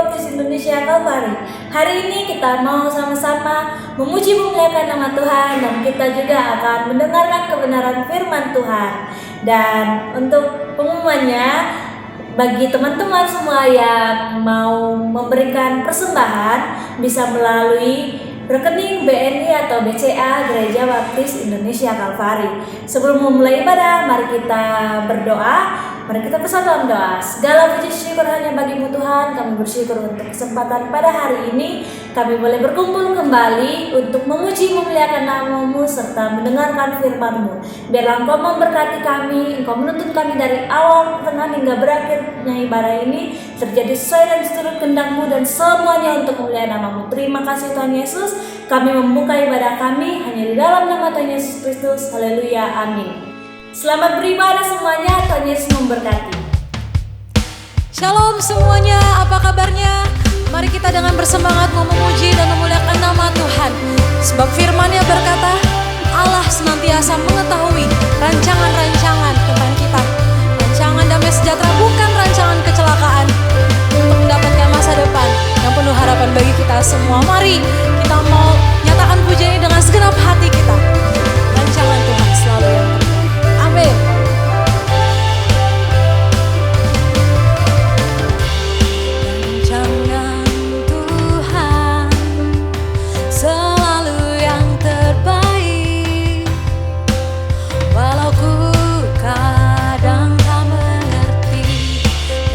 Baptis Indonesia Kalvari. Hari ini kita mau sama-sama memuji memuliakan nama Tuhan, dan kita juga akan mendengarkan kebenaran firman Tuhan. Dan untuk pengumumannya, bagi teman-teman semua yang mau memberikan persembahan bisa melalui rekening BNI atau BCA Gereja Baptis Indonesia Kalvari. Sebelum memulai ibadah, mari kita berdoa. Mari kita bersatu dalam doa. Segala puji syukur hanya bagi-Mu Tuhan. Kami bersyukur untuk kesempatan pada hari ini kami boleh berkumpul kembali untuk memuji memuliakan nama-Mu serta mendengarkan firman-Mu. Biarlah Engkau memberkati kami, Engkau menuntun kami dari awal, tengah hingga berakhirnya ibadah ini terjadi sesuai dan seturut kehendak-Mu, dan semuanya untuk memuliakan nama-Mu. Terima kasih Tuhan Yesus. Kami membuka ibadah kami hanya di dalam nama Tuhan Yesus Kristus. Haleluya, amin. Selamat beribadah semuanya, Tuhan Yesus memberkati. Shalom semuanya, apa kabarnya? Mari kita dengan bersemangat memuji dan memuliakan nama Tuhan. Sebab firman-Nya berkata, Allah senantiasa mengetahui rancangan-rancangan tentang kita. Rancangan damai sejahtera, bukan rancangan kecelakaan, untuk mendapatkan masa depan yang penuh harapan bagi kita semua. Mari kita mau nyatakan pujian ini dengan segenap hati kita. Rancangan Tuhan selalu yang terbaik. Amin. Rancangan Tuhan selalu yang terbaik, walau ku kadang tak mengerti.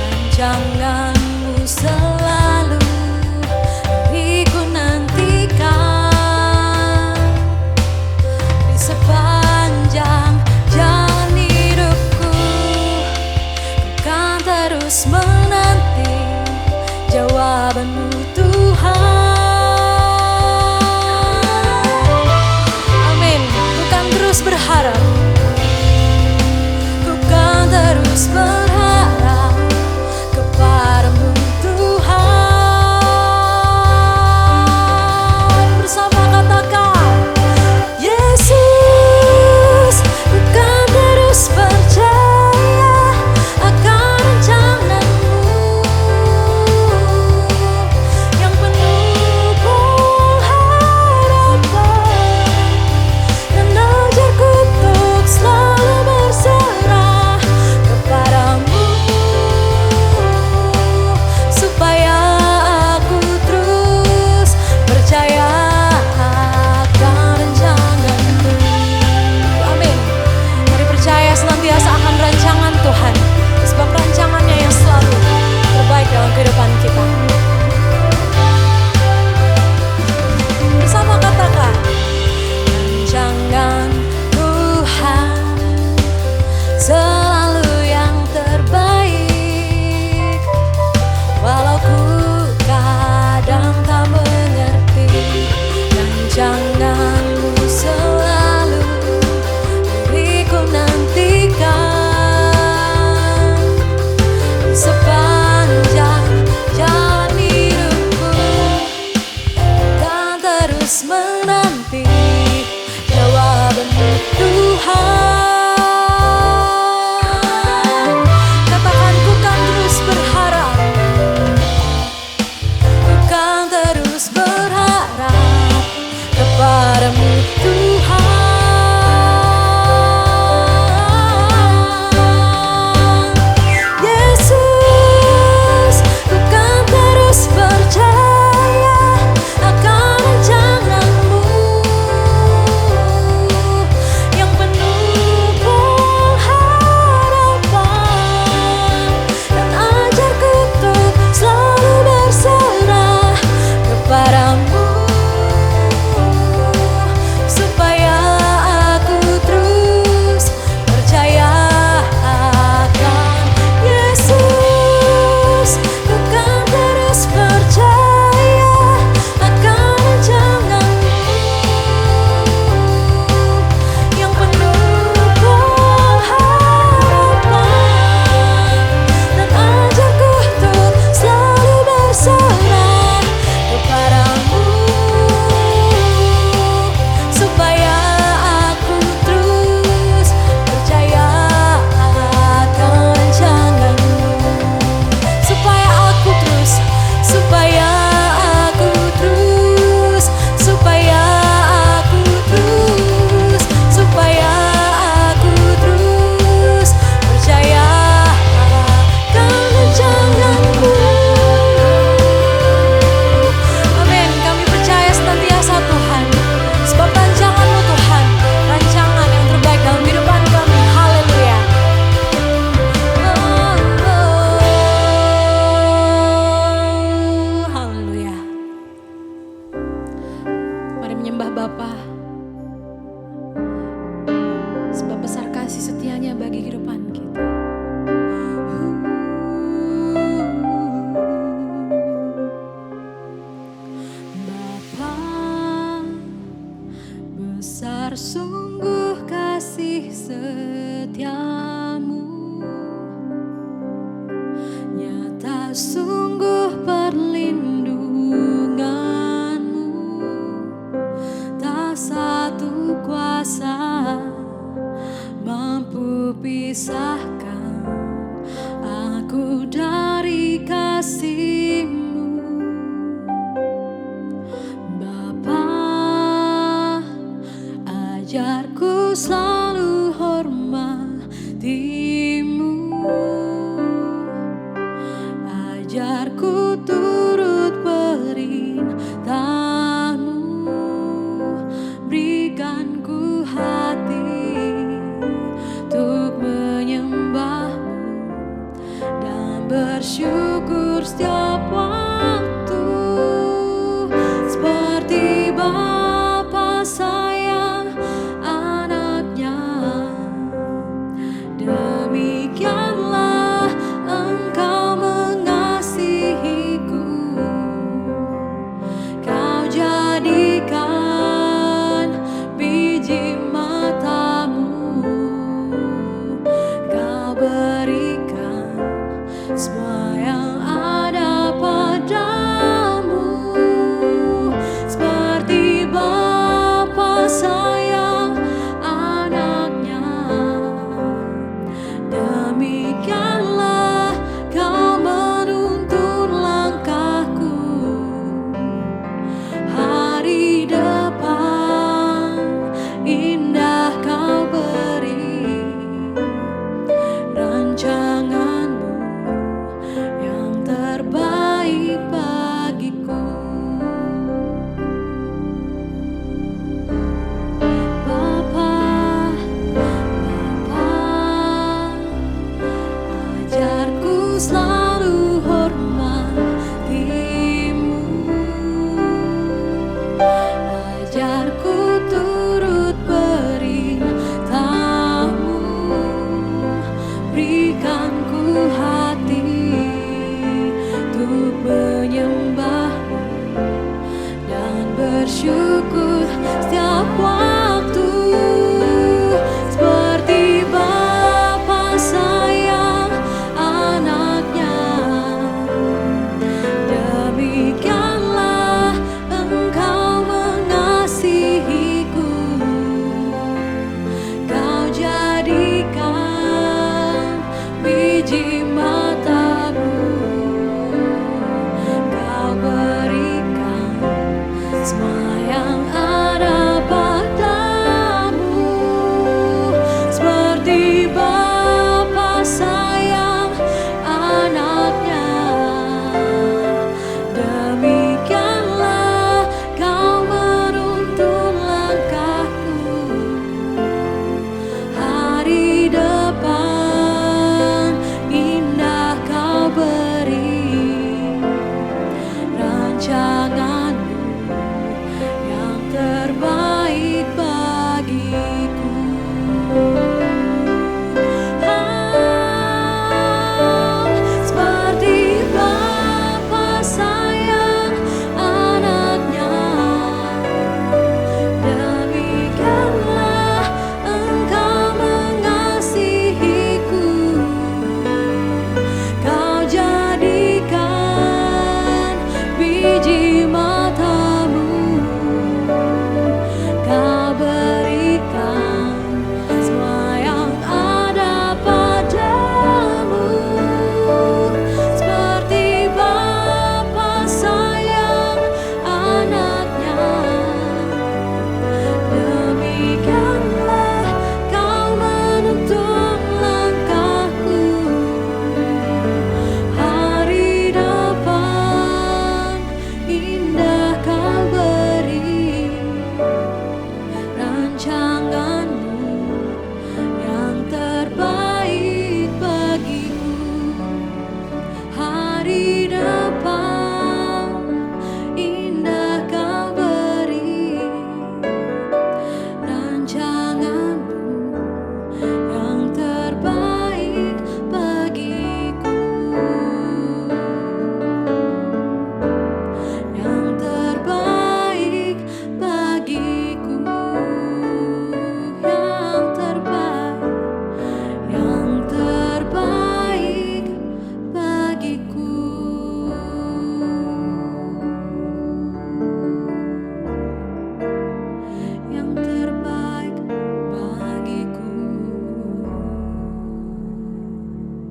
Rancangan-Mu selalu diriku nantikan. firman-Nya bagi kehidupan kita. Bapa, besar sungguh kasih setiamu, nyata sungguh perlindunganmu, tak satu kuasa mampu pisahkan aku dari kasih-Mu. Bapa, ajarku selalu hormati-Mu, ajarku turut perintah-Mu, berikan ku hati untuk menyembah-Mu dan bersyukur setiap waktu, seperti Bapa sayang anaknya, demikianlah Engkau mengasihiku. Kau jadikan biji mata-Mu, Kau berikan semua yang ada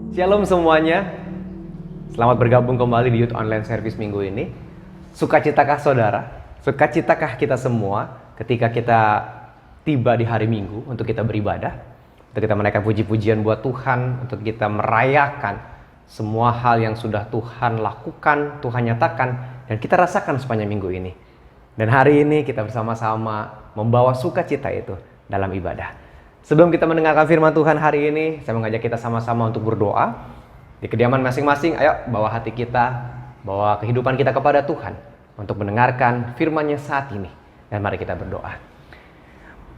Shalom semuanya. Selamat bergabung kembali di Youth Online Service minggu ini. Sukacitakah saudara? Sukacitakah kita semua ketika kita tiba di hari Minggu untuk kita beribadah? Untuk kita menaikkan puji-pujian buat Tuhan, untuk kita merayakan semua hal yang sudah Tuhan lakukan, Tuhan nyatakan, dan kita rasakan sepanjang minggu ini. Dan hari ini kita bersama-sama membawa sukacita itu dalam ibadah. Sebelum kita mendengarkan firman Tuhan hari ini, saya mengajak kita sama-sama untuk berdoa. Di kediaman masing-masing, ayo bawa hati kita, bawa kehidupan kita kepada Tuhan untuk mendengarkan firman-Nya saat ini. Dan mari kita berdoa.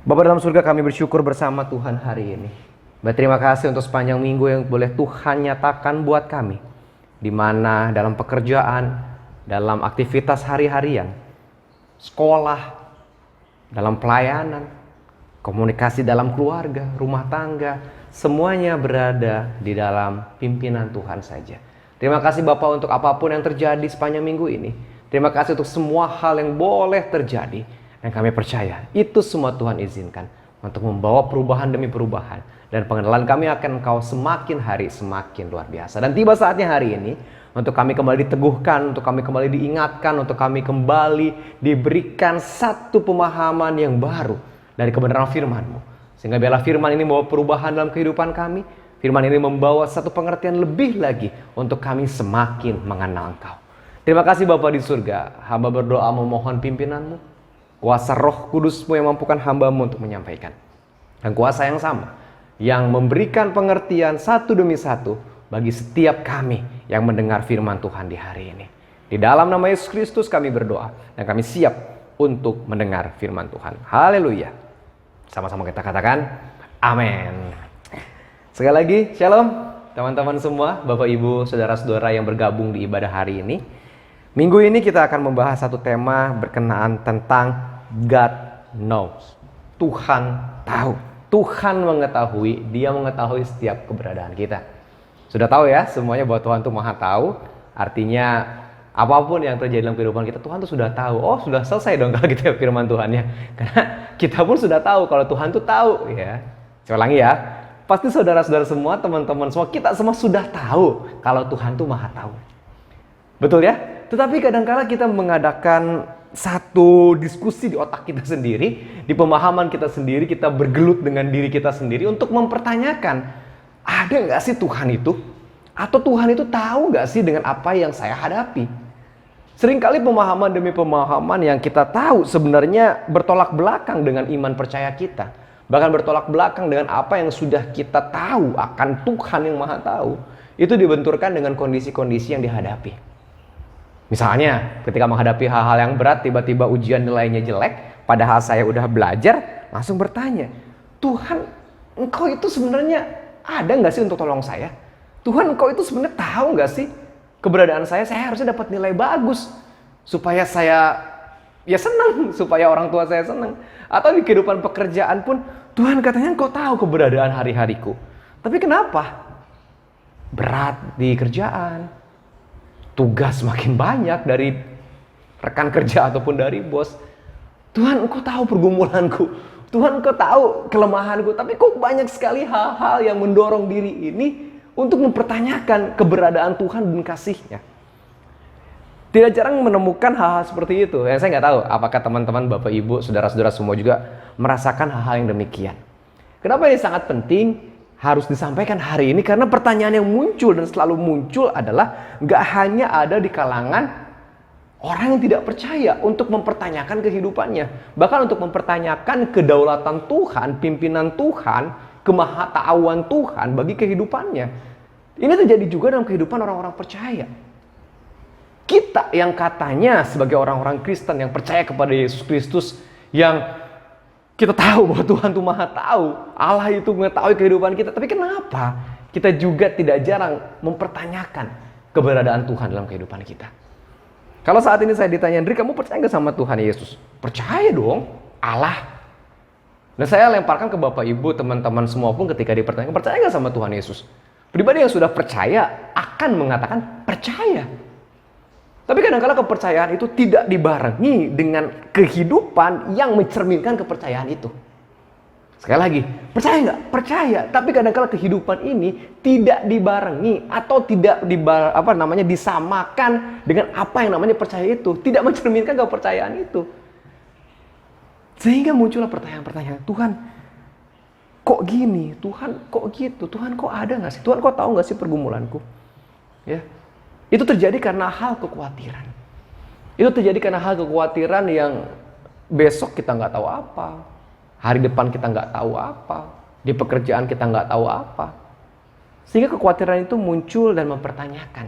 Bapa dalam surga, kami bersyukur bersama Tuhan hari ini. Berterima kasih untuk sepanjang minggu yang boleh Tuhan nyatakan buat kami. Di mana dalam pekerjaan, dalam aktivitas hari-harian, sekolah, dalam pelayanan, komunikasi dalam keluarga, rumah tangga, semuanya berada di dalam pimpinan Tuhan saja. Terima kasih Bapak untuk apapun yang terjadi sepanjang minggu ini. Terima kasih untuk semua hal yang boleh terjadi. Dan kami percaya itu semua Tuhan izinkan untuk membawa perubahan demi perubahan. Dan pengenalan kami akan Engkau semakin hari semakin luar biasa. Dan tiba saatnya hari ini untuk kami kembali diteguhkan, untuk kami kembali diingatkan, untuk kami kembali diberikan satu pemahaman yang baru dari kebenaran firman-Mu. Sehingga biarlah firman ini membawa perubahan dalam kehidupan kami. Firman ini membawa satu pengertian lebih lagi untuk kami semakin mengenal Engkau. Terima kasih Bapa di surga. Hamba berdoa memohon pimpinan-Mu. Kuasa Roh Kudus-Mu yang mampukan hamba-Mu untuk menyampaikan. Dan kuasa yang sama, yang memberikan pengertian satu demi satu bagi setiap kami yang mendengar firman Tuhan di hari ini. Di dalam nama Yesus Kristus kami berdoa. Dan kami siap untuk mendengar firman Tuhan. Haleluya. Sama-sama kita katakan, amin. Sekali lagi, shalom teman-teman semua, Bapak Ibu, saudara-saudara yang bergabung di ibadah hari ini. Minggu ini kita akan membahas satu tema berkenaan tentang God knows. Tuhan tahu. Tuhan mengetahui, Dia mengetahui setiap keberadaan kita. Sudah tahu ya semuanya bahwa Tuhan itu Maha Tahu. Artinya apapun yang terjadi dalam kehidupan kita, Tuhan tuh sudah tahu. Oh, sudah selesai dong kalau gitu ya firman Tuhannya. Karena kita pun sudah tahu kalau Tuhan tuh tahu ya. Saya ulangi ya. Pasti saudara-saudara semua, teman-teman semua, kita semua sudah tahu kalau Tuhan tuh Maha Tahu. Betul ya? Tetapi kadang-kala kita mengadakan satu diskusi di otak kita sendiri, di pemahaman kita sendiri, kita bergelut dengan diri kita sendiri untuk mempertanyakan, ada nggak sih Tuhan itu? Atau Tuhan itu tahu nggak sih dengan apa yang saya hadapi? Seringkali pemahaman demi pemahaman yang kita tahu sebenarnya bertolak belakang dengan iman percaya kita. Bahkan bertolak belakang dengan apa yang sudah kita tahu akan Tuhan yang Maha Tahu. Itu dibenturkan dengan kondisi-kondisi yang dihadapi. Misalnya ketika menghadapi hal-hal yang berat, tiba-tiba ujian nilainya jelek, padahal saya udah belajar, langsung bertanya, Tuhan, Engkau itu sebenarnya ada nggak sih untuk tolong saya? Tuhan, Engkau itu sebenarnya tahu nggak sih keberadaan saya harusnya dapat nilai bagus supaya saya ya senang, supaya orang tua saya senang. Atau di kehidupan pekerjaan pun, Tuhan katanya Engkau tahu keberadaan hari-hariku. Tapi kenapa? Berat di kerjaan, tugas makin banyak dari rekan kerja ataupun dari bos. Tuhan, Engkau tahu pergumulanku. Tuhan, Engkau tahu kelemahanku. Tapi kok banyak sekali hal-hal yang mendorong diri ini untuk mempertanyakan keberadaan Tuhan dan kasih-Nya. Tidak jarang menemukan hal-hal seperti itu. Saya nggak tahu apakah teman-teman, Bapak, Ibu, saudara-saudara semua juga merasakan hal-hal yang demikian. Kenapa ini sangat penting harus disampaikan hari ini? Karena pertanyaan yang muncul dan selalu muncul adalah nggak hanya ada di kalangan orang yang tidak percaya untuk mempertanyakan kehidupannya. Bahkan untuk mempertanyakan kedaulatan Tuhan, pimpinan Tuhan, kemahatauan Tuhan bagi kehidupannya. Ini terjadi juga dalam kehidupan orang-orang percaya. Kita yang katanya sebagai orang-orang Kristen yang percaya kepada Yesus Kristus, yang kita tahu bahwa Tuhan itu Maha Tahu, Allah itu mengetahui kehidupan kita, tapi kenapa kita juga tidak jarang mempertanyakan keberadaan Tuhan dalam kehidupan kita? Kalau saat ini saya ditanya, Andri, kamu percaya nggak sama Tuhan Yesus? Percaya dong, Allah. Dan saya lemparkan ke Bapak Ibu, teman-teman semua pun ketika dipertanyakan, percaya nggak sama Tuhan Yesus? Pribadi yang sudah percaya akan mengatakan percaya. Tapi kadang-kala kepercayaan itu tidak dibarengi dengan kehidupan yang mencerminkan kepercayaan itu. Sekali lagi, percaya nggak? Percaya. Tapi kadang-kala kehidupan ini tidak dibarengi atau tidak disamakan dengan apa yang namanya percaya itu. Tidak mencerminkan kepercayaan itu. Sehingga muncullah pertanyaan-pertanyaan. Tuhan, kok gini? Tuhan, kok gitu? Tuhan, kok ada nggak sih? Tuhan, kok tahu nggak sih pergumulanku? Ya, itu terjadi karena hal kekhawatiran. Itu terjadi karena hal kekhawatiran yang besok kita nggak tahu apa. Hari depan kita nggak tahu apa, di pekerjaan kita nggak tahu apa. Sehingga kekhawatiran itu muncul dan mempertanyakan.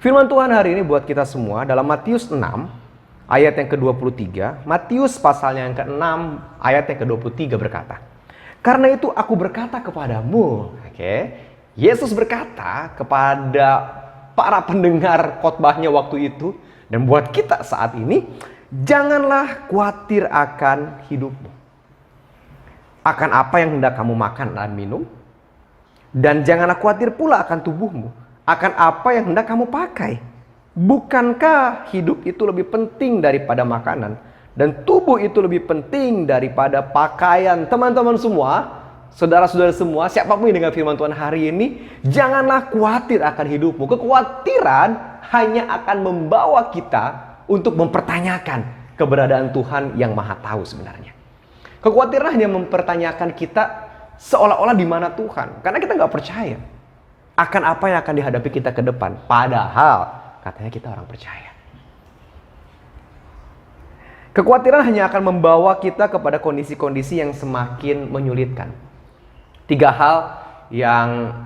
Firman Tuhan hari ini buat kita semua dalam Matius 6, ayat yang ke-23. Matius pasalnya yang ke-6, ayat yang ke-23 berkata, "Karena itu aku berkata kepadamu," Yesus berkata kepada para pendengar khotbahnya waktu itu, dan buat kita saat ini, janganlah khawatir akan hidupmu. Akan apa yang hendak kamu makan dan minum, dan janganlah khawatir pula akan tubuhmu, akan apa yang hendak kamu pakai. Bukankah hidup itu lebih penting daripada makanan, dan tubuh itu lebih penting daripada pakaian? Teman-teman semua, saudara-saudara semua, siapapun yang dengar firman Tuhan hari ini, janganlah khawatir akan hidupmu. Kekhawatiran hanya akan membawa kita untuk mempertanyakan keberadaan Tuhan yang Maha Tahu sebenarnya. Kekhawatiran hanya mempertanyakan kita seolah-olah di mana Tuhan. Karena kita nggak percaya akan apa yang akan dihadapi kita ke depan. Padahal katanya kita orang percaya. Kekhawatiran hanya akan membawa kita kepada kondisi-kondisi yang semakin menyulitkan. 3 hal yang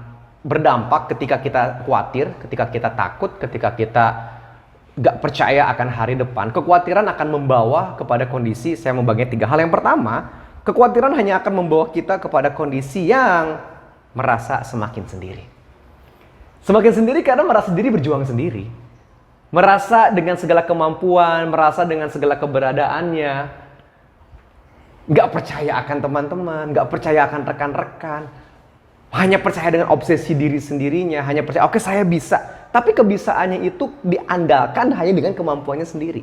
berdampak ketika kita khawatir, ketika kita takut, ketika kita gak percaya akan hari depan. Kekhawatiran akan membawa kepada kondisi, saya membagi 3 hal. Yang pertama, kekhawatiran hanya akan membawa kita kepada kondisi yang merasa semakin sendiri. Semakin sendiri karena merasa diri berjuang sendiri. Merasa dengan segala kemampuan, merasa dengan segala keberadaannya. Gak percaya akan teman-teman, gak percaya akan rekan-rekan. Hanya percaya dengan obsesi diri sendirinya, hanya percaya, oke, saya bisa. Tapi kebisaannya itu diandalkan hanya dengan kemampuannya sendiri.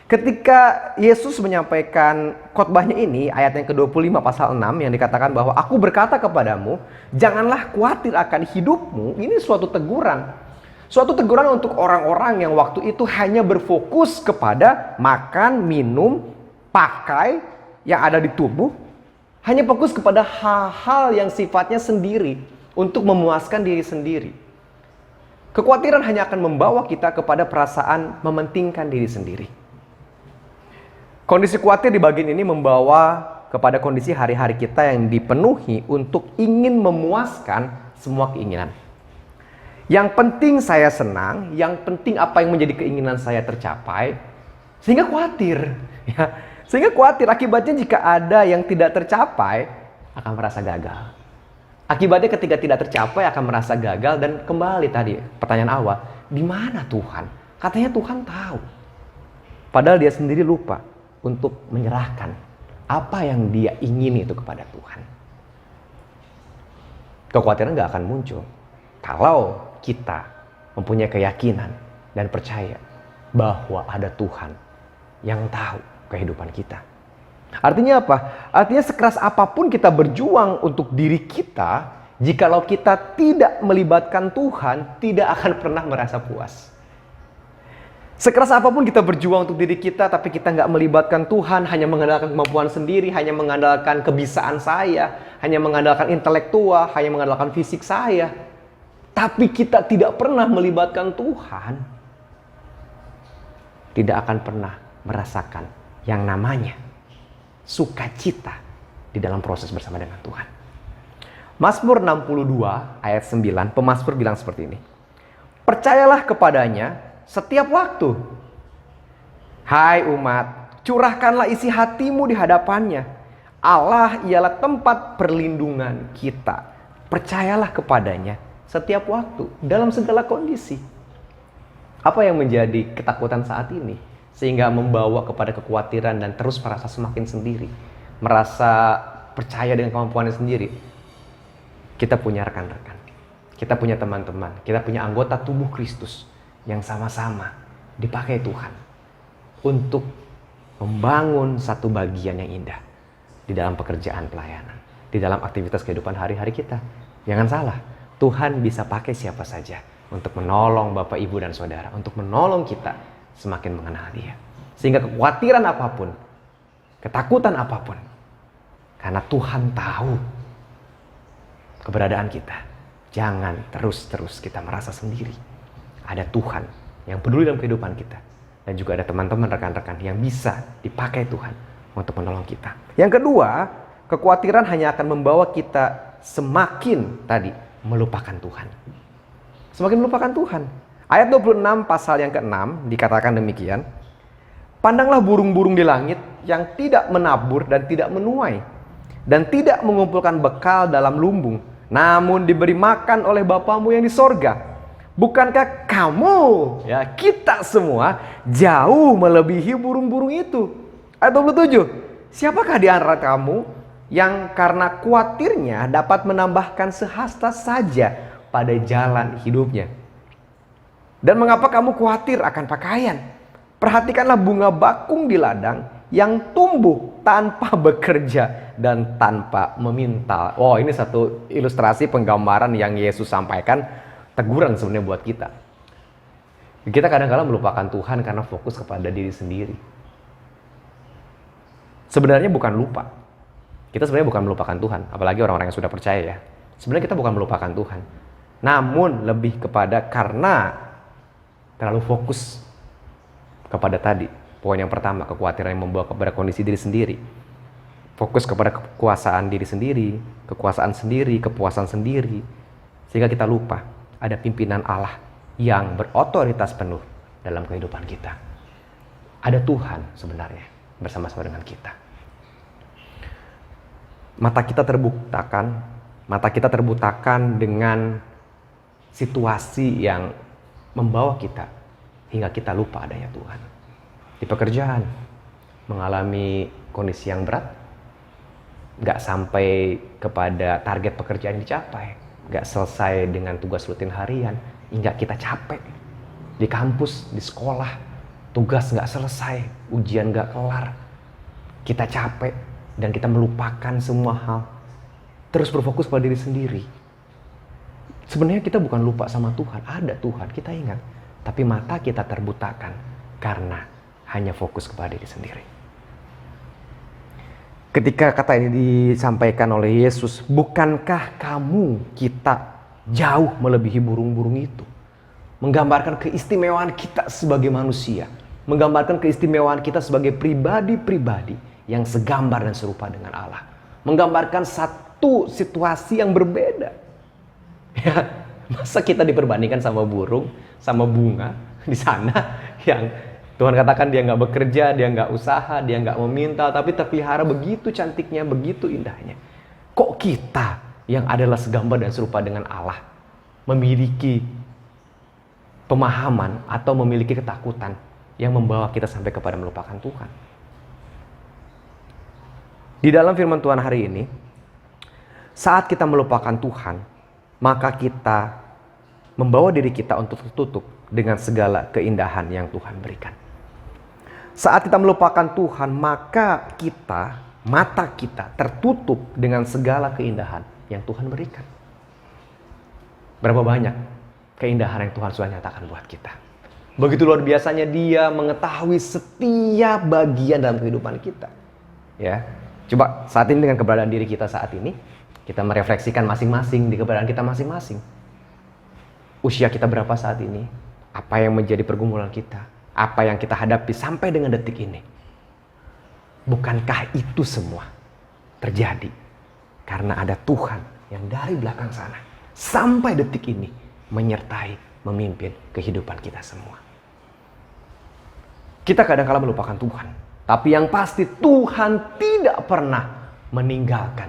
Ketika Yesus menyampaikan khotbahnya ini, ayat yang ke-25 pasal 6 yang dikatakan bahwa aku berkata kepadamu, janganlah khawatir akan hidupmu, ini suatu teguran. Suatu teguran untuk orang-orang yang waktu itu hanya berfokus kepada makan, minum, pakai yang ada di tubuh. Hanya fokus kepada hal-hal yang sifatnya sendiri untuk memuaskan diri sendiri. Kekhawatiran hanya akan membawa kita kepada perasaan mementingkan diri sendiri. Kondisi khawatir di bagian ini membawa kepada kondisi hari-hari kita yang dipenuhi untuk ingin memuaskan semua keinginan. Yang penting saya senang, yang penting apa yang menjadi keinginan saya tercapai, sehingga khawatir. Sehingga khawatir akibatnya jika ada yang tidak tercapai akan merasa gagal. Akibatnya ketika tidak tercapai akan merasa gagal dan kembali tadi pertanyaan awal, di mana Tuhan? Katanya Tuhan tahu. Padahal dia sendiri lupa untuk menyerahkan apa yang dia ingini itu kepada Tuhan. Kekhawatiran gak akan muncul kalau kita mempunyai keyakinan dan percaya bahwa ada Tuhan yang tahu kehidupan kita. Artinya apa? Artinya sekeras apapun kita berjuang untuk diri kita, jikalau kita tidak melibatkan Tuhan, tidak akan pernah merasa puas. Sekeras apapun kita berjuang untuk diri kita, tapi kita nggak melibatkan Tuhan, hanya mengandalkan kemampuan sendiri, hanya mengandalkan kebisaan saya, hanya mengandalkan intelektual, hanya mengandalkan fisik saya, tapi kita tidak pernah melibatkan Tuhan, tidak akan pernah merasakan yang namanya sukacita di dalam proses bersama dengan Tuhan. Mazmur 62 ayat 9, pemazmur bilang seperti ini. Percayalah kepadanya setiap waktu. Hai umat, curahkanlah isi hatimu di hadapannya. Allah ialah tempat perlindungan kita. Percayalah kepadanya setiap waktu, dalam segala kondisi. Apa yang menjadi ketakutan saat ini? Sehingga membawa kepada kekhawatiran dan terus merasa semakin sendiri. Merasa percaya dengan kemampuannya sendiri. Kita punya rekan-rekan. Kita punya teman-teman. Kita punya anggota tubuh Kristus yang sama-sama dipakai Tuhan untuk membangun satu bagian yang indah. di dalam pekerjaan pelayanan, di dalam aktivitas kehidupan hari-hari kita. Jangan salah, Tuhan bisa pakai siapa saja untuk menolong Bapak, Ibu, dan Saudara, untuk menolong kita semakin mengenal Dia. Sehingga kekhawatiran apapun, ketakutan apapun, karena Tuhan tahu keberadaan kita, jangan terus-terus kita merasa sendiri. Ada Tuhan yang peduli dalam kehidupan kita, dan juga ada teman-teman, rekan-rekan yang bisa dipakai Tuhan untuk menolong kita. Yang kedua, kekhawatiran hanya akan membawa kita semakin melupakan Tuhan. Semakin melupakan Tuhan. Ayat 26 pasal yang ke-6 dikatakan demikian. Pandanglah burung-burung di langit yang tidak menabur dan tidak menuai, dan tidak mengumpulkan bekal dalam lumbung, namun diberi makan oleh Bapamu yang di sorga. Bukankah kamu, kita semua jauh melebihi burung-burung itu? Ayat 27. Siapakah di antara kamu yang karena khawatirnya dapat menambahkan sehasta saja pada jalan hidupnya? Dan mengapa kamu khawatir akan pakaian? Perhatikanlah bunga bakung di ladang yang tumbuh tanpa bekerja dan tanpa meminta. Oh, ini satu ilustrasi penggambaran yang Yesus sampaikan, teguran sebenarnya buat kita. Kita kadang-kadang melupakan Tuhan karena fokus kepada diri sendiri. Sebenarnya bukan lupa. Kita sebenarnya bukan melupakan Tuhan, apalagi orang-orang yang sudah percaya ya. Sebenarnya kita bukan melupakan Tuhan. Namun lebih kepada karena terlalu fokus kepada tadi. Poin yang pertama, kekhawatiran yang membawa kepada kondisi diri sendiri. Fokus kepada kekuasaan diri sendiri, kekuasaan sendiri, kepuasan sendiri. Sehingga kita lupa ada pimpinan Allah yang berotoritas penuh dalam kehidupan kita. Ada Tuhan sebenarnya bersama-sama dengan kita. Mata kita terbutakan dengan situasi yang membawa kita hingga kita lupa adanya Tuhan. Di pekerjaan, mengalami kondisi yang berat, gak sampai kepada target pekerjaan yang dicapai, gak selesai dengan tugas rutin harian, hingga kita capek. Di kampus, di sekolah, tugas gak selesai, ujian gak kelar, kita capek dan kita melupakan semua hal, terus berfokus pada diri sendiri. Sebenarnya kita bukan lupa sama Tuhan, ada Tuhan, kita ingat, tapi mata kita terbutakan karena hanya fokus kepada diri sendiri. Ketika kata ini disampaikan oleh Yesus, bukankah kita jauh melebihi burung-burung itu? Menggambarkan keistimewaan kita sebagai manusia, menggambarkan keistimewaan kita sebagai pribadi-pribadi yang segambar dan serupa dengan Allah. Menggambarkan satu situasi yang berbeda. Ya, masa kita diperbandingkan sama burung, sama bunga di sana yang Tuhan katakan dia nggak bekerja, dia nggak usaha, dia nggak meminta, tapi terpelihara begitu cantiknya, begitu indahnya. Kok kita yang adalah segambar dan serupa dengan Allah memiliki pemahaman atau memiliki ketakutan yang membawa kita sampai kepada melupakan Tuhan? Di dalam firman Tuhan hari ini, saat kita melupakan Tuhan, maka kita membawa diri kita untuk tertutup dengan segala keindahan yang Tuhan berikan. Saat kita melupakan Tuhan, maka mata kita tertutup dengan segala keindahan yang Tuhan berikan. Berapa banyak keindahan yang Tuhan sudah nyatakan buat kita. Begitu luar biasanya Dia mengetahui setiap bagian dalam kehidupan kita. Ya, coba saat ini dengan keberadaan diri kita saat ini, kita merefleksikan masing-masing di keberadaan kita masing-masing. Usia kita berapa saat ini? Apa yang menjadi pergumulan kita? Apa yang kita hadapi sampai dengan detik ini? Bukankah itu semua terjadi karena ada Tuhan yang dari belakang sana sampai detik ini menyertai, memimpin kehidupan kita semua? Kita kadang-kala melupakan Tuhan, tapi yang pasti Tuhan tidak pernah meninggalkan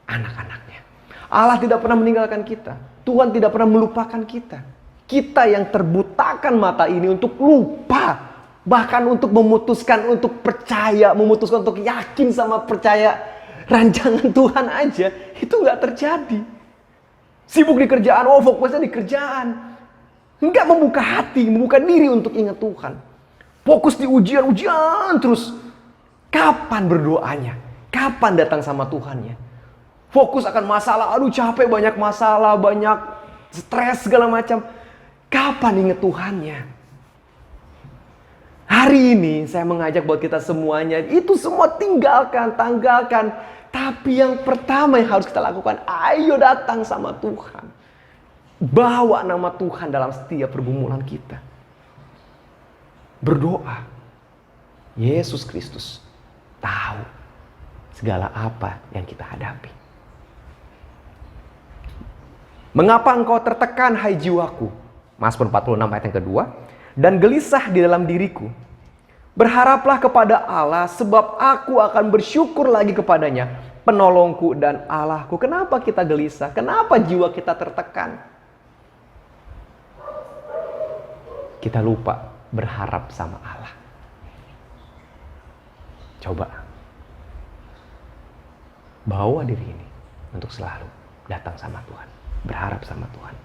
anak-anaknya. Allah tidak pernah meninggalkan kita. Tuhan tidak pernah melupakan kita. Kita yang terbutakan mata ini untuk lupa, bahkan untuk memutuskan untuk percaya, memutuskan untuk yakin sama percaya rancangan Tuhan aja, itu gak terjadi. Sibuk di kerjaan, fokusnya di kerjaan. Nggak membuka hati, membuka diri untuk ingat Tuhan. Fokus di ujian terus. Kapan berdoanya? Kapan datang sama Tuhannya? Fokus akan masalah, aduh capek, banyak masalah, banyak stres segala macam. Kapan ingat Tuhannya? Hari ini saya mengajak buat kita semuanya, itu semua tinggalkan, tanggalkan. Tapi yang pertama yang harus kita lakukan, ayo datang sama Tuhan. Bawa nama Tuhan dalam setiap pergumulan kita. Berdoa. Yesus Kristus tahu segala apa yang kita hadapi. Mengapa engkau tertekan, hai jiwaku? Mazmur 46 ayat yang kedua. Dan gelisah di dalam diriku. Berharaplah kepada Allah, sebab aku akan bersyukur lagi kepadanya, penolongku dan Allahku. Kenapa kita gelisah? Kenapa jiwa kita tertekan? Kita lupa berharap sama Allah. Coba bawa diri ini untuk selalu datang sama Tuhan, berharap sama Tuhan.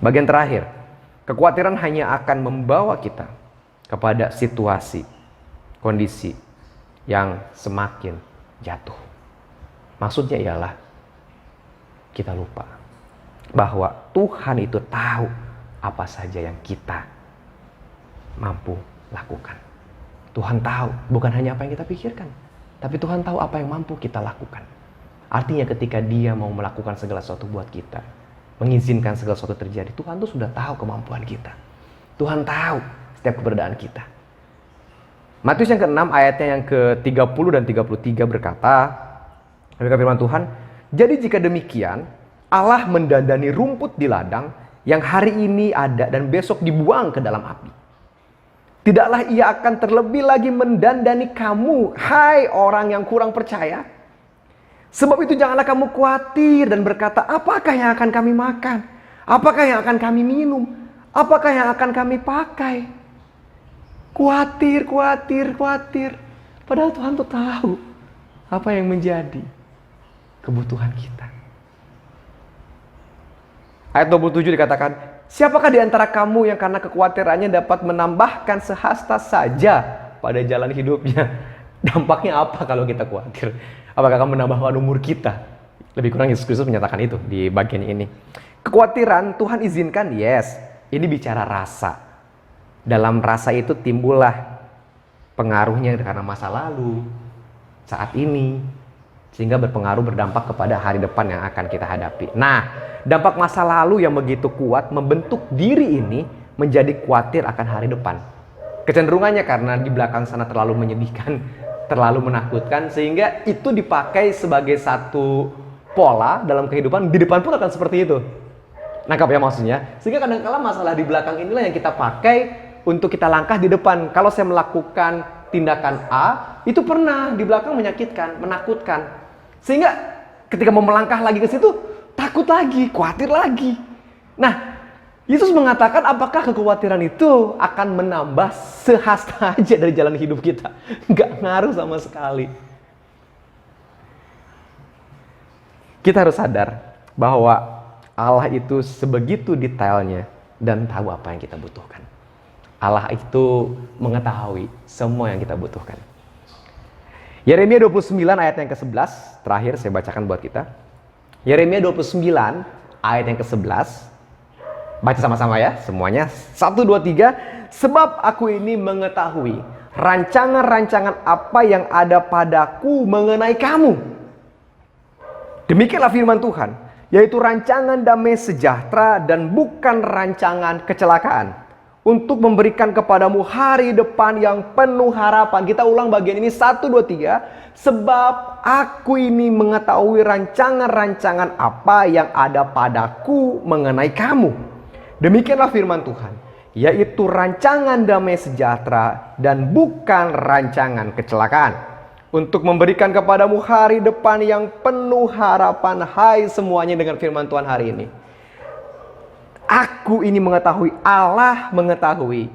Bagian terakhir, kekhawatiran hanya akan membawa kita kepada situasi, kondisi yang semakin jatuh. Maksudnya ialah kita lupa bahwa Tuhan itu tahu apa saja yang kita mampu lakukan. Tuhan tahu bukan hanya apa yang kita pikirkan, tapi Tuhan tahu apa yang mampu kita lakukan. Artinya ketika Dia mau melakukan segala sesuatu buat kita, mengizinkan segala sesuatu terjadi, Tuhan tuh sudah tahu kemampuan kita. Tuhan tahu setiap keberadaan kita. Matius yang ke-6 ayatnya yang ke-30 dan 33 berkata, firman Tuhan, jadi jika demikian, Allah mendandani rumput di ladang yang hari ini ada dan besok dibuang ke dalam api. Tidaklah Ia akan terlebih lagi mendandani kamu, hai orang yang kurang percaya. Sebab itu janganlah kamu khawatir dan berkata, apakah yang akan kami makan? Apakah yang akan kami minum? Apakah yang akan kami pakai? Khawatir. Padahal Tuhan tuh tahu apa yang menjadi kebutuhan kita. Ayat 27 dikatakan, siapakah di antara kamu yang karena kekhawatirannya dapat menambahkan sehasta saja pada jalan hidupnya? Dampaknya apa kalau kita khawatir? Apakah akan menambahkan umur kita? Lebih kurang Yesus Kristus menyatakan itu di bagian ini. Kekhawatiran Tuhan izinkan, yes. Ini bicara rasa. Dalam rasa itu timbullah pengaruhnya karena masa lalu, saat ini, sehingga berpengaruh berdampak kepada hari depan yang akan kita hadapi. Nah, dampak masa lalu yang begitu kuat membentuk diri ini menjadi khawatir akan hari depan. Kecenderungannya karena di belakang sana terlalu menyedihkan, terlalu menakutkan, sehingga itu dipakai sebagai satu pola dalam kehidupan. Di depan pun akan seperti itu. Nangkap ya maksudnya? Sehingga kadang-kala masalah di belakang inilah yang kita pakai untuk kita langkah di depan. Kalau saya melakukan tindakan A, itu pernah di belakang menyakitkan, menakutkan. Sehingga ketika mau melangkah lagi ke situ, takut lagi, khawatir lagi. Nah, Yesus mengatakan apakah kekhawatiran itu akan menambah sehasta aja dari jalan hidup kita? Nggak ngaruh sama sekali. Kita harus sadar bahwa Allah itu sebegitu detailnya dan tahu apa yang kita butuhkan. Allah itu mengetahui semua yang kita butuhkan. Yeremia 29 ayat yang ke-11, terakhir saya bacakan buat kita. Yeremia 29 ayat yang ke-11. Baca sama-sama ya, semuanya. 1, 2, 3. Sebab aku ini mengetahui rancangan-rancangan apa yang ada padaku mengenai kamu. Demikianlah firman Tuhan, yaitu rancangan damai sejahtera dan bukan rancangan kecelakaan. Untuk memberikan kepadamu hari depan yang penuh harapan. Kita ulang bagian ini, 1, 2, 3. Sebab aku ini mengetahui rancangan-rancangan apa yang ada padaku mengenai kamu. Demikianlah firman Tuhan, yaitu rancangan damai sejahtera dan bukan rancangan kecelakaan. Untuk memberikan kepadamu hari depan yang penuh harapan. Hai semuanya, dengan firman Tuhan hari ini. Aku ini mengetahui, Allah mengetahui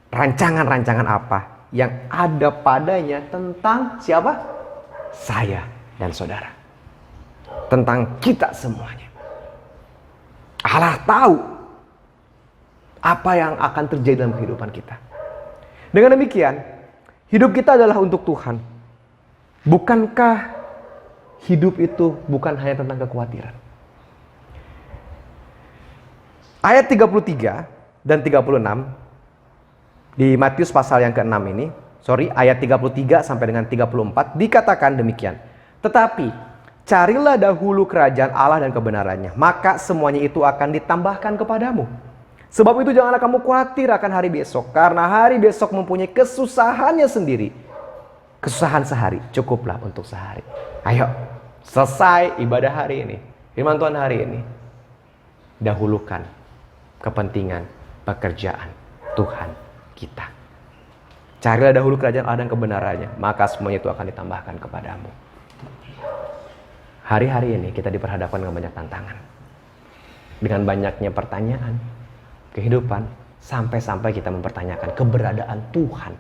rancangan-rancangan apa yang ada padanya tentang siapa? Saya dan saudara. Tentang kita semuanya. Allah tahu apa yang akan terjadi dalam kehidupan kita. Dengan demikian, hidup kita adalah untuk Tuhan. Bukankah hidup itu bukan hanya tentang kekhawatiran? Ayat 33 dan 36 di Matius pasal yang ke-6 ini, ayat 33 sampai dengan 34 dikatakan demikian. Tetapi carilah dahulu kerajaan Allah dan kebenarannya, maka semuanya itu akan ditambahkan kepadamu. Sebab itu janganlah kamu khawatir akan hari besok, karena hari besok mempunyai kesusahannya sendiri. Kesusahan sehari cukuplah untuk sehari. Ayo, selesai ibadah hari ini, firman Tuhan hari ini, dahulukan kepentingan pekerjaan Tuhan kita. Carilah dahulu kerajaan Allah dan kebenarannya, maka semuanya itu akan ditambahkan kepadamu. Hari-hari ini kita diperhadapkan dengan banyak tantangan, dengan banyaknya pertanyaan kehidupan, sampai-sampai kita mempertanyakan keberadaan Tuhan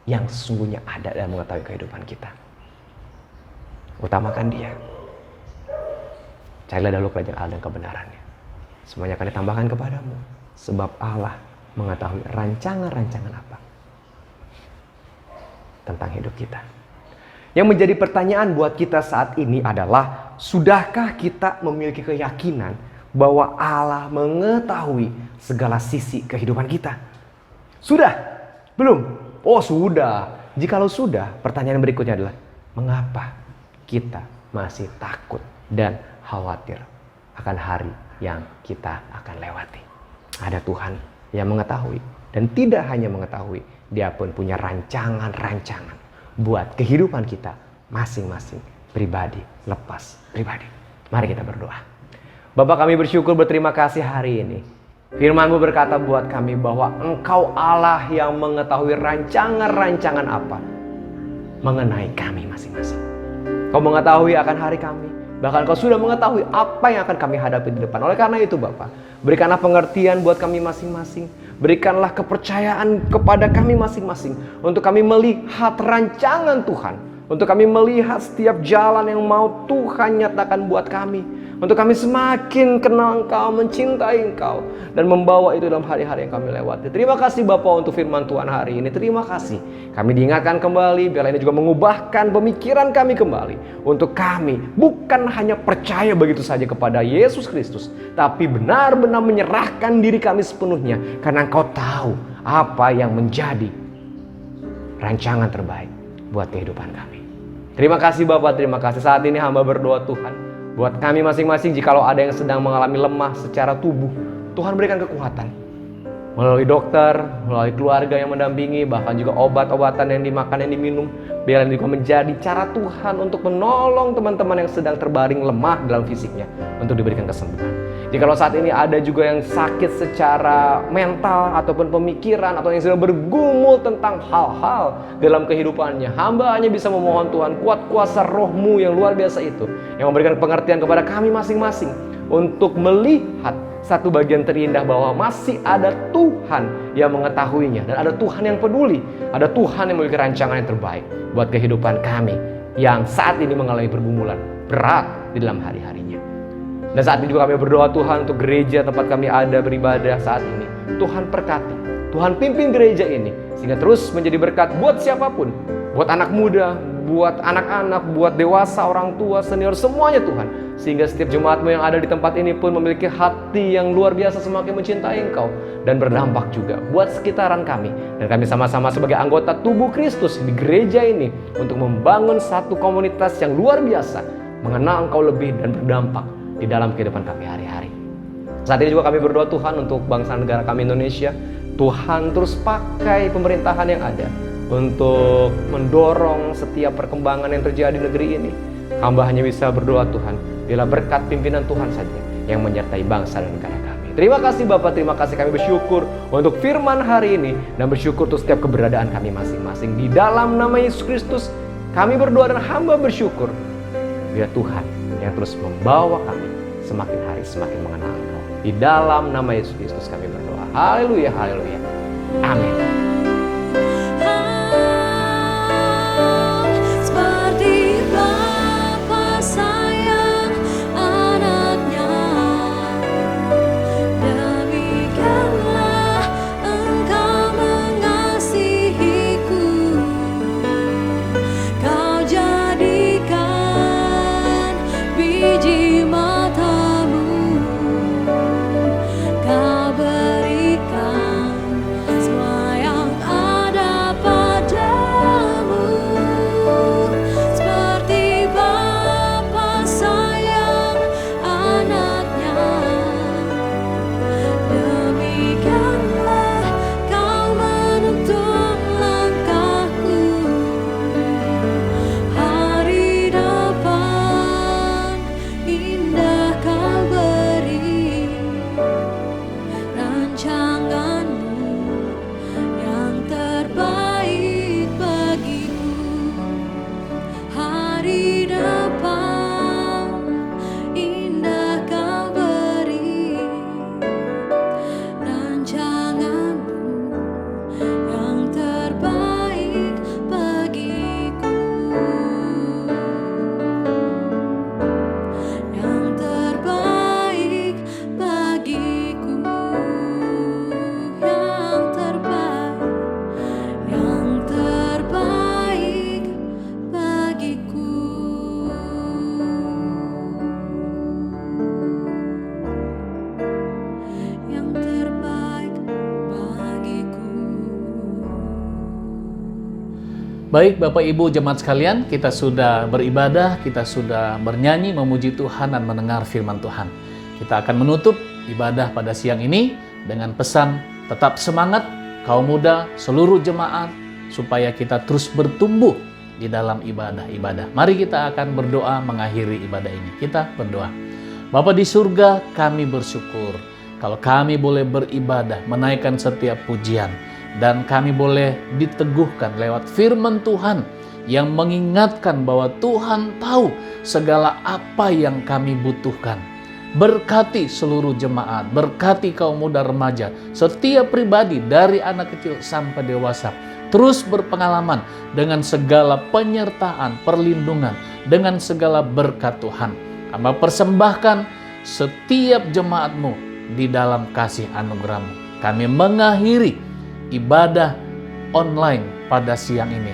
yang sesungguhnya ada dan mengetahui kehidupan kita. Utamakan Dia. Carilah dahulu kerajaan Allah dan kebenarannya, semuanya akan ditambahkan kepadamu. Sebab Allah mengetahui rancangan-rancangan apa tentang hidup kita. Yang menjadi pertanyaan buat kita saat ini adalah, sudahkah kita memiliki keyakinan bahwa Allah mengetahui segala sisi kehidupan kita? Sudah? Belum? Oh sudah. Jikalau sudah, pertanyaan berikutnya adalah, mengapa kita masih takut dan khawatir akan hari yang kita akan lewati? Ada Tuhan yang mengetahui, dan tidak hanya mengetahui, Dia pun punya rancangan-rancangan buat kehidupan kita masing-masing, pribadi lepas pribadi. Mari kita berdoa. Bapa, kami bersyukur, berterima kasih hari ini. Firman-Mu berkata buat kami bahwa Engkau Allah yang mengetahui rancangan-rancangan apa mengenai kami masing-masing. Kau mengetahui akan hari kami. Bahkan Kau sudah mengetahui apa yang akan kami hadapi di depan. Oleh karena itu Bapa, berikanlah pengertian buat kami masing-masing. Berikanlah kepercayaan kepada kami masing-masing, untuk kami melihat rancangan Tuhan, untuk kami melihat setiap jalan yang mau Tuhan nyatakan buat kami, untuk kami semakin kenal Engkau, mencintai Engkau, dan membawa itu dalam hari-hari yang kami lewati. Terima kasih Bapa untuk firman Tuhan hari ini. Terima kasih. Kami diingatkan kembali, biarlah ini juga mengubahkan pemikiran kami kembali, untuk kami bukan hanya percaya begitu saja kepada Yesus Kristus, tapi benar-benar menyerahkan diri kami sepenuhnya, karena Engkau tahu apa yang menjadi rancangan terbaik buat kehidupan kami. Terima kasih Bapak, terima kasih. Saat ini hamba berdoa Tuhan, buat kami masing-masing, jikalau ada yang sedang mengalami lemah secara tubuh, Tuhan berikan kekuatan. Melalui dokter, melalui keluarga yang mendampingi, bahkan juga obat-obatan yang dimakan, yang diminum, biarlah juga menjadi cara Tuhan untuk menolong teman-teman yang sedang terbaring lemah dalam fisiknya, untuk diberikan kesembuhan. Jikalau saat ini ada juga yang sakit secara mental ataupun pemikiran, atau yang sedang bergumul tentang hal-hal dalam kehidupannya, hamba hanya bisa memohon Tuhan, kuat kuasa Roh-Mu yang luar biasa itu, yang memberikan pengertian kepada kami masing-masing, untuk melihat satu bagian terindah bahwa masih ada Tuhan yang mengetahuinya, dan ada Tuhan yang peduli, ada Tuhan yang memiliki rancangan yang terbaik buat kehidupan kami yang saat ini mengalami pergumulan berat di dalam hari-harinya. Dan saat ini juga kami berdoa Tuhan untuk gereja tempat kami ada beribadah saat ini. Tuhan berkati, Tuhan pimpin gereja ini sehingga terus menjadi berkat buat siapapun, buat anak muda, buat anak-anak, buat dewasa, orang tua, senior, semuanya Tuhan. Sehingga setiap jemaat-Mu yang ada di tempat ini pun memiliki hati yang luar biasa, semakin mencintai Engkau, dan berdampak juga buat sekitaran kami. Dan kami sama-sama sebagai anggota tubuh Kristus di gereja ini untuk membangun satu komunitas yang luar biasa, mengenal Engkau lebih dan berdampak di dalam kehidupan kami hari-hari. Saat ini juga kami berdoa Tuhan untuk bangsa negara kami Indonesia. Tuhan terus pakai pemerintahan yang ada untuk mendorong setiap perkembangan yang terjadi di negeri ini. Hamba hanya bisa berdoa Tuhan, bila berkat pimpinan Tuhan saja yang menyertai bangsa dan negara kami. Terima kasih Bapak, terima kasih, kami bersyukur untuk firman hari ini, dan bersyukur untuk setiap keberadaan kami masing-masing. Di dalam nama Yesus Kristus kami berdoa dan hamba bersyukur, biar Tuhan yang terus membawa kami semakin hari semakin mengenal Engkau. Di dalam nama Yesus Kristus kami berdoa. Haleluya, haleluya. Amin. Seperti Bapa sayang anaknya, demikianlah Engkau mengasihiku. Kau jangan Baik Bapak Ibu jemaat sekalian, kita sudah beribadah, kita sudah bernyanyi, memuji Tuhan dan mendengar firman Tuhan. Kita akan menutup ibadah pada siang ini dengan pesan tetap semangat kaum muda, seluruh jemaat, supaya kita terus bertumbuh di dalam ibadah-ibadah. Mari kita akan berdoa mengakhiri ibadah ini. Kita berdoa. Bapa di surga, kami bersyukur kalau kami boleh beribadah, menaikkan setiap pujian, dan kami boleh diteguhkan lewat firman Tuhan yang mengingatkan bahwa Tuhan tahu segala apa yang kami butuhkan. Berkati seluruh jemaat, berkati kaum muda remaja, setiap pribadi dari anak kecil sampai dewasa, terus berpengalaman dengan segala penyertaan, perlindungan, dengan segala berkat Tuhan. Hamba persembahkan setiap jemaat-Mu di dalam kasih anugerah-Mu. Kami mengakhiri ibadah online pada siang ini.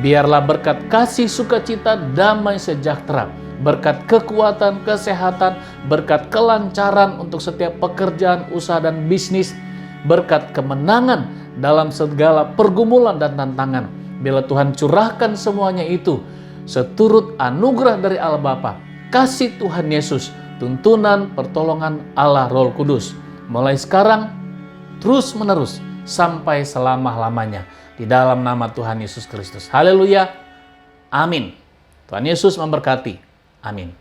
Biarlah berkat kasih, sukacita, damai sejahtera, berkat kekuatan, kesehatan, berkat kelancaran untuk setiap pekerjaan, usaha, dan bisnis, berkat kemenangan dalam segala pergumulan dan tantangan. Bila Tuhan curahkan semuanya itu seturut anugerah dari Allah Bapa, kasih Tuhan Yesus, tuntunan pertolongan Allah Roh Kudus, mulai sekarang terus menerus sampai selama-lamanya, di dalam nama Tuhan Yesus Kristus. Haleluya. Amin. Tuhan Yesus memberkati. Amin.